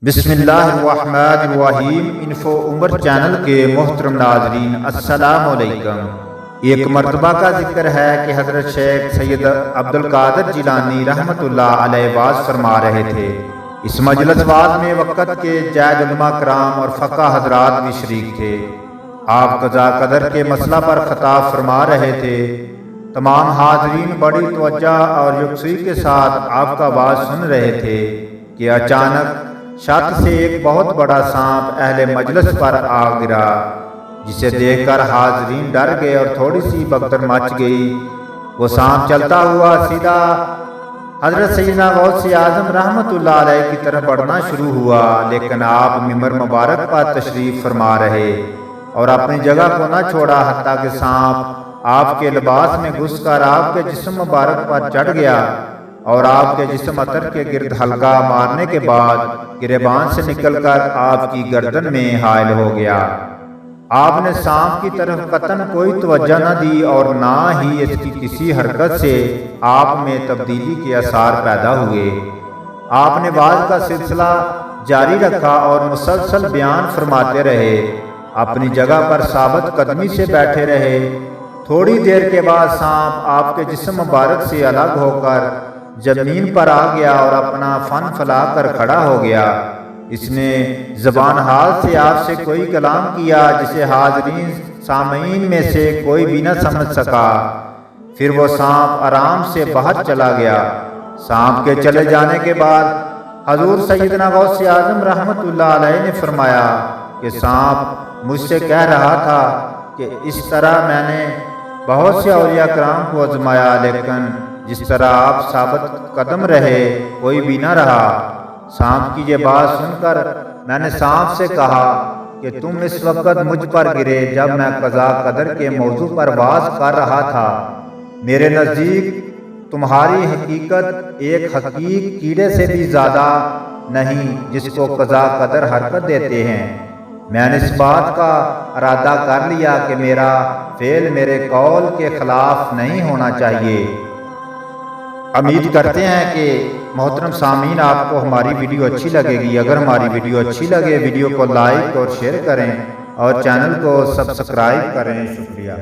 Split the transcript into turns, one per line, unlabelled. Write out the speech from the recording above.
بسم اللہ الرحمن الرحیم انفو عمر چینل کے محترم ناظرین السلام علیکم۔ ایک مرتبہ کا ذکر ہے کہ حضرت شیخ سید عبدالقادر جیلانی رحمۃ اللہ علیہ واز فرما رہے تھے۔ اس مجلس واز میں وقت کے جید علماء کرام اور فقہ حضرات بھی شریک تھے۔ آپ قضا قدر کے مسئلہ پر خطاب فرما رہے تھے۔ تمام حاضرین بڑی توجہ اور یکسوئی کے ساتھ آپ کا واز سن رہے تھے کہ اچانک چھت سے ایک بہت بڑا سانپ اہل مجلس پر آ گرا، جسے دیکھ کر حاضرین ڈر گئے اور تھوڑی سی بھگدڑ مچ گئی۔ وہ سانپ چلتا ہوا سیدھا حضرت سیدنا غوث اعظم رحمۃ اللہ علیہ کی طرف بڑھنا شروع ہوا، لیکن آپ ممبر مبارک پر تشریف فرما رہے اور اپنی جگہ کو نہ چھوڑا حتیٰ کہ سانپ آپ کے لباس میں گھس کر آپ کے جسم مبارک پر چڑھ گیا اور آپ کے جسم عطر کے گرد حلقہ مارنے کے بعد گریبان سے نکل کر آپ کی گردن میں حائل ہو گیا۔ آپ نے سانپ کی طرف قطعاً کوئی توجہ نہ دی اور نہ ہی اس کی کسی حرکت سے آپ میں تبدیلی کے آثار پیدا ہوئے۔ آپ نے واز کا سلسلہ جاری رکھا اور مسلسل بیان فرماتے رہے، اپنی جگہ پر ثابت قدمی سے بیٹھے رہے۔ تھوڑی دیر کے بعد سانپ آپ کے جسم مبارک سے الگ ہو کر زمین پر آ گیا اور اپنا فن پھیلا کر کھڑا ہو گیا۔ اس نے زبان حال سے آپ سے کوئی کلام کیا جسے حاضرین سامعین میں سے کوئی بھی نہ سمجھ سکا۔ پھر وہ سانپ آرام سے باہر چلا گیا۔ سانپ کے چلے جانے کے بعد حضور سیدنا غوث اعظم رحمۃ اللہ علیہ نے فرمایا کہ سانپ مجھ سے کہہ رہا تھا کہ اس طرح میں نے بہت سے اولیاء کرام کو آزمایا، لیکن جس طرح آپ ثابت قدم رہے کوئی بھی نہ رہا۔ سانپ کی یہ بات سن کر میں نے سانپ سے کہا کہ تم اس وقت مجھ پر گرے جب میں قضا قدر کے موضوع پر واز کر رہا تھا۔ میرے نزدیک تمہاری حقیقت ایک حقیق کیڑے سے بھی زیادہ نہیں جس کو قضا قدر حرکت دیتے ہیں۔ میں نے اس بات کا ارادہ کر لیا کہ میرا فعل میرے قول کے خلاف نہیں ہونا چاہیے۔ امید کرتے ہیں کہ محترم سامعین آپ کو ہماری ویڈیو اچھی لگے گی۔ اگر ہماری ویڈیو اچھی لگے ویڈیو کو لائک اور شیئر کریں اور چینل کو سبسکرائب کریں۔ شکریہ۔